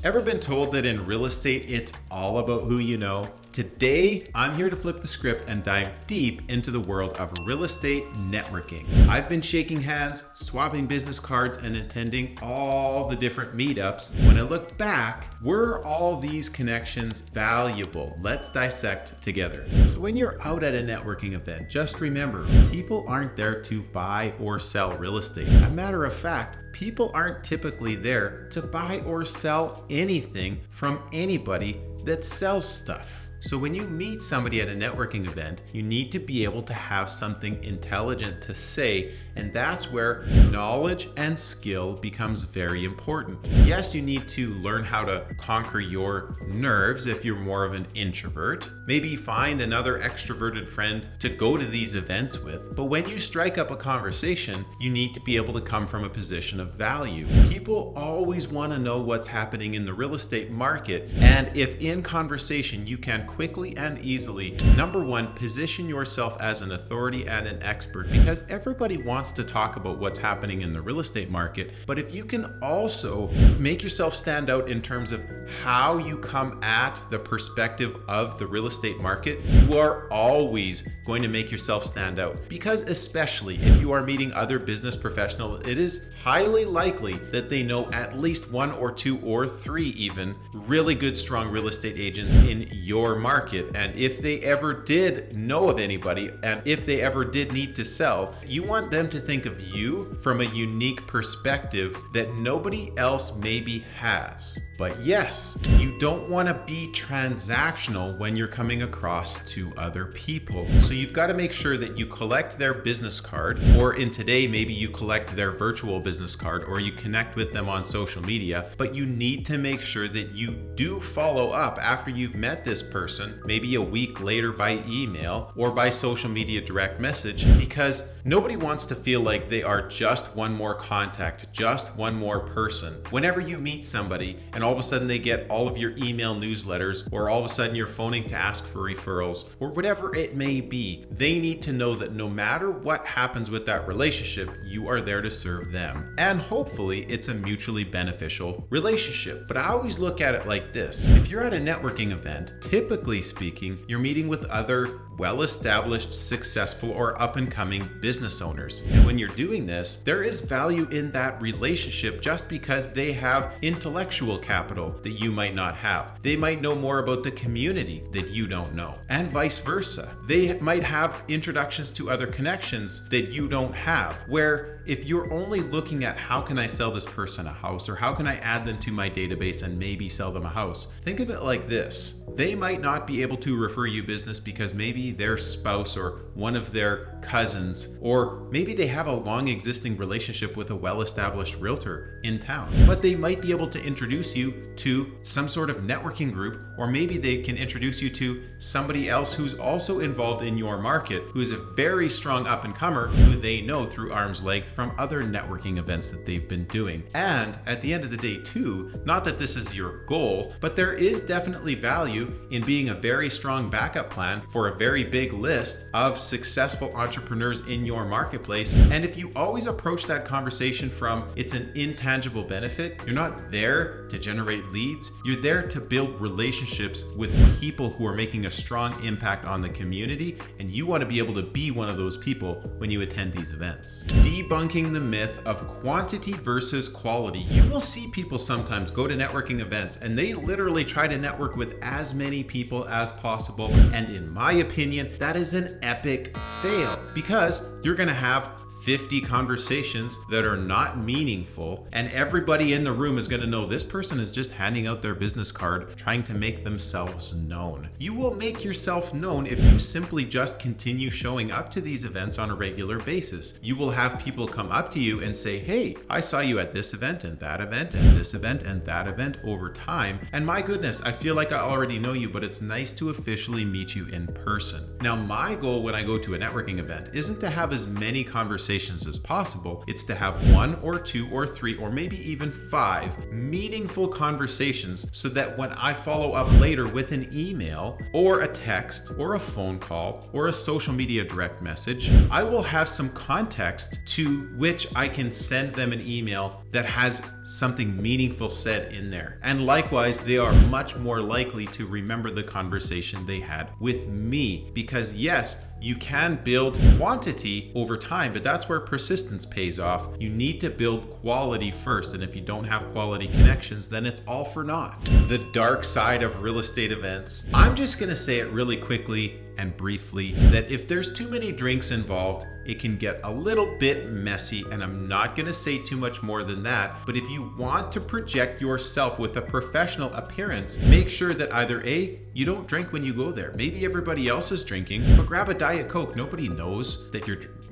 Ever been told that in real estate, it's all about who you know? Today, I'm here to flip the script and dive deep into the world of real estate networking. I've been shaking hands, swapping business cards, and attending all the different meetups. When I look back, were all these connections valuable? Let's dissect together. So when you're out at a networking event, just remember, people aren't there to buy or sell real estate. As a matter of fact, people aren't typically there to buy or sell anything from anybody that sells stuff. So when you meet somebody at a networking event, you need to be able to have something intelligent to say, and that's where knowledge and skill becomes very important. Yes, you need to learn how to conquer your nerves if you're more of an introvert. Maybe find another extroverted friend to go to these events with. But when you strike up a conversation, you need to be able to come from a position of value. People always want to know what's happening in the real estate market, and if in conversation you can quickly and easily, number one, position yourself as an authority and an expert, because everybody wants to talk about what's happening in the real estate market. But if you can also make yourself stand out in terms of how you come at the perspective of the real estate market, you are always going to make yourself stand out. Because especially if you are meeting other business professionals, it is highly likely that they know at least one or two or three even really good, strong real estate agents in your market. And if they ever did know of anybody, and if they ever did need to sell, you want them to think of you from a unique perspective that nobody else maybe has. But yes, you don't want to be transactional when you're coming across to other people. So you've got to make sure that you collect their business card, or in today, maybe you collect their virtual business card, or you connect with them on social media. But you need to make sure that you do follow up after you've met this person, maybe a week later by email or by social media direct message, because nobody wants to feel like they are just one more contact, just one more person. Whenever you meet somebody and all of a sudden they get all of your email newsletters, or all of a sudden you're phoning to ask for referrals, or whatever it may be, they need to know that no matter what happens with that relationship, you are there to serve them. And hopefully it's a mutually beneficial relationship. But I always look at it like this. If you're at a networking event, typically speaking, you're meeting with other well-established, successful, or up-and-coming business owners. And when you're doing this, there is value in that relationship just because they have intellectual capital that you might not have. They might know more about the community that you don't know, and vice versa. They might have introductions to other connections that you don't have, where if you're only looking at how can I sell this person a house, or how can I add them to my database and maybe sell them a house, think of it like this. They might not be able to refer you business because maybe their spouse or one of their cousins, or maybe they have a long existing relationship with a well-established realtor in town, but they might be able to introduce you to some sort of networking group, or maybe they can introduce you to somebody else who's also involved in your market, who is a very strong up-and-comer who they know through arm's length from other networking events that they've been doing. And at the end of the day too, not that this is your goal, but there is definitely value in being a very strong backup plan for a very big list of successful entrepreneurs in your marketplace. And if you always approach that conversation from it's an intangible benefit, you're not there to generate leads, you're there to build relationships with people who are making a strong impact on the community, and you want to be able to be one of those people when you attend these events. Debunking the myth of quantity versus quality. You will see people sometimes go to networking events and they literally try to network with as many people as possible, and in my opinion, that is an epic fail, because you're going to have 50 conversations that are not meaningful, and everybody in the room is going to know this person is just handing out their business card, trying to make themselves known. You will make yourself known if you simply just continue showing up to these events on a regular basis. You will have people come up to you and say, hey, I saw you at this event and that event and this event and that event over time, and my goodness, I feel like I already know you, but it's nice to officially meet you in person. Now, my goal when I go to a networking event isn't to have as many conversations conversations as possible. It's to have 1 or 2 or 3 or maybe even 5 meaningful conversations so that when I follow up later with an email or a text or a phone call or a social media direct message, I will have some context to which I can send them an email that has something meaningful said in there. And likewise, they are much more likely to remember the conversation they had with me, because yes, you can build quantity over time, but that's where persistence pays off. You need to build quality first, and if you don't have quality connections, then it's all for naught. The dark side of real estate events. I'm just gonna say it really quickly and briefly that if there's too many drinks involved, it can get a little bit messy, and I'm not gonna say too much more than that. But if you want to project yourself with a professional appearance, make sure that either A, you don't drink when you go there. Maybe everybody else is drinking, but grab a Diet Coke. Nobody knows that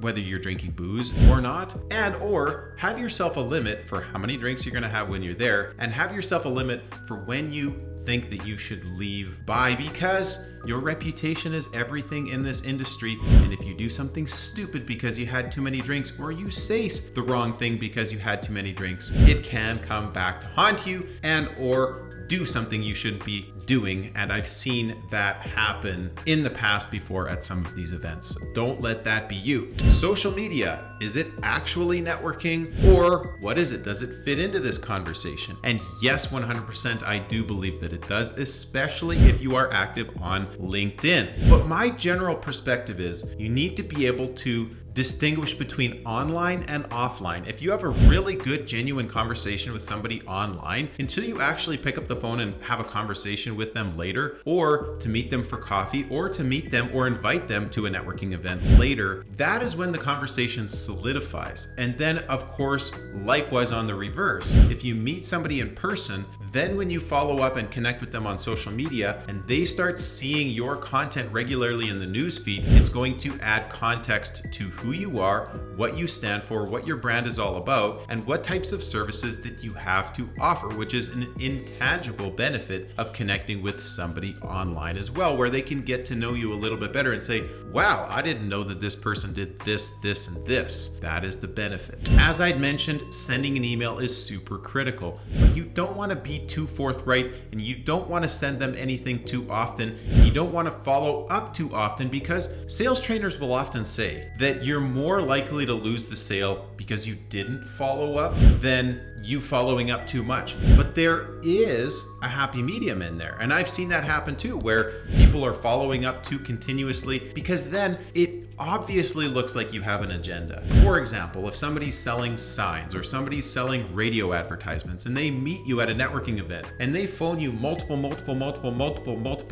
whether you're drinking booze or not. And or have yourself a limit for how many drinks you're gonna have when you're there, and have yourself a limit for when you think that you should leave by, because your reputation is everything in this industry. And if you do something stupid because you had too many drinks, or you say the wrong thing because you had too many drinks, it can come back to haunt you and or do something you shouldn't be doing. And I've seen that happen in the past before at some of these events. So don't let that be you. Social media, is it actually networking, or what is it? Does it fit into this conversation? And yes, 100% I do believe that it does, especially if you are active on LinkedIn. But my general perspective is you need to be able to distinguish between online and offline. If you have a really good, genuine conversation with somebody online, until you actually pick up the phone and have a conversation with them later, or to meet them for coffee, or to meet them or invite them to a networking event later, that is when the conversation solidifies. And then, of course, likewise on the reverse, if you meet somebody in person, then when you follow up and connect with them on social media and they start seeing your content regularly in the newsfeed, it's going to add context to who you are, what you stand for, what your brand is all about, and what types of services that you have to offer, which is an intangible benefit of connecting with somebody online as well, where they can get to know you a little bit better and say, wow, I didn't know that this person did this, this, and this. That is the benefit. As I'd mentioned, sending an email is super critical, but you don't want to be too forthright, and you don't want to send them anything too often. You don't want to follow up too often, because sales trainers will often say that you're more likely to lose the sale because you didn't follow up than you following up too much. But there is a happy medium in there. And I've seen that happen too, where people are following up too continuously, because then it obviously looks like you have an agenda. For example, if somebody's selling signs or somebody's selling radio advertisements and they meet you at a networking event and they phone you multiple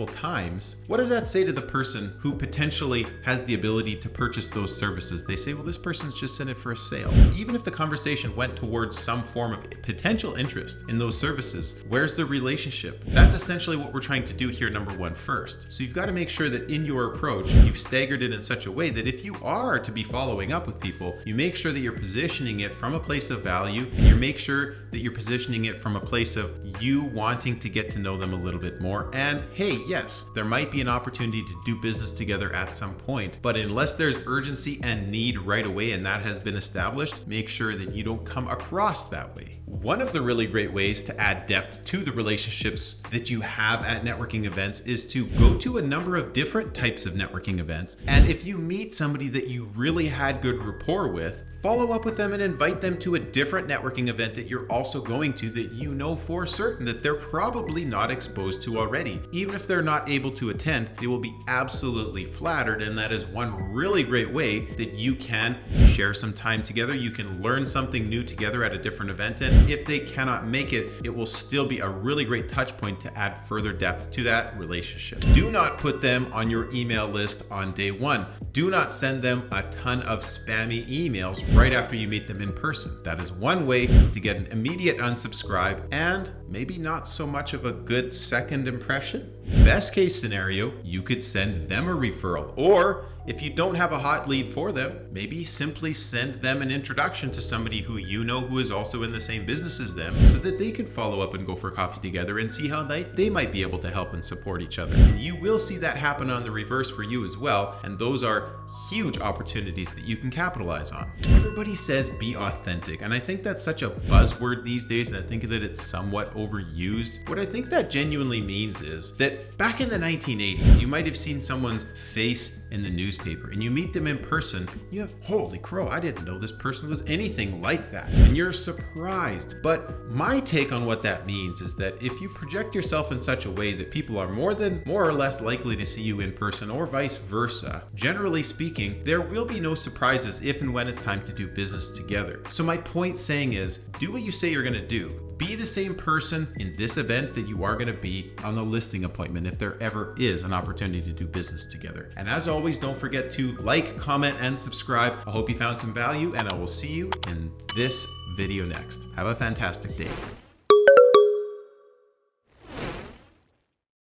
times, what does that say to the person who potentially has the ability to purchase those services? They say, well, this person's just in it for a sale. Even if the conversation went towards some form of potential interest in those services, where's the relationship? That's essentially what we're trying to do here, number one, first. So you've got to make sure that in your approach, you've staggered it in such a way that if you are to be following up with people, you make sure that you're positioning it from a place of value, and you make sure that you're positioning it from a place of you wanting to get to know them a little bit more. And hey, yes, there might be an opportunity to do business together at some point, but unless there's urgency and need right away and that has been established, make sure that you don't come across that way. One of the really great ways to add depth to the relationships that you have at networking events is to go to a number of different types of networking events. And if you meet somebody that you really had good rapport with, follow up with them and invite them to a different networking event that you're also going to, that you know for certain that they're probably not exposed to already. Even if they're not able to attend, they will be absolutely flattered. And that is one really great way that you can share some time together. You can learn something new together at a different event. And if they cannot make it, it will still be a really great touch point to add further depth to that relationship. Do not put them on your email list on day one. Do not send them a ton of spammy emails right after you meet them in person. That is one way to get an immediate unsubscribe and maybe not so much of a good second impression. Best case scenario, you could send them a referral. Or if you don't have a hot lead for them, maybe simply send them an introduction to somebody who you know who is also in the same business as them, so that they could follow up and go for coffee together and see how they might be able to help and support each other. You will see that happen on the reverse for you as well, and those are huge opportunities that you can capitalize on. Everybody says be authentic, and I think that's such a buzzword these days, and I think that it's somewhat overused. What I think that genuinely means is that back in the 1980s, you might have seen someone's face in the newspaper, and you meet them in person, you have, holy crow, I didn't know this person was anything like that, and you're surprised. But my take on what that means is that if you project yourself in such a way that people are more or less likely to see you in person, or vice versa, generally speaking, there will be no surprises if and when it's time to do business together. So my point saying is, do what you say you're going to do. Be the same person in this event that you are going to be on the listing appointment if there ever is an opportunity to do business together. And as always, don't forget to like, comment, and subscribe. I hope you found some value, and I will see you in this video next. Have a fantastic day.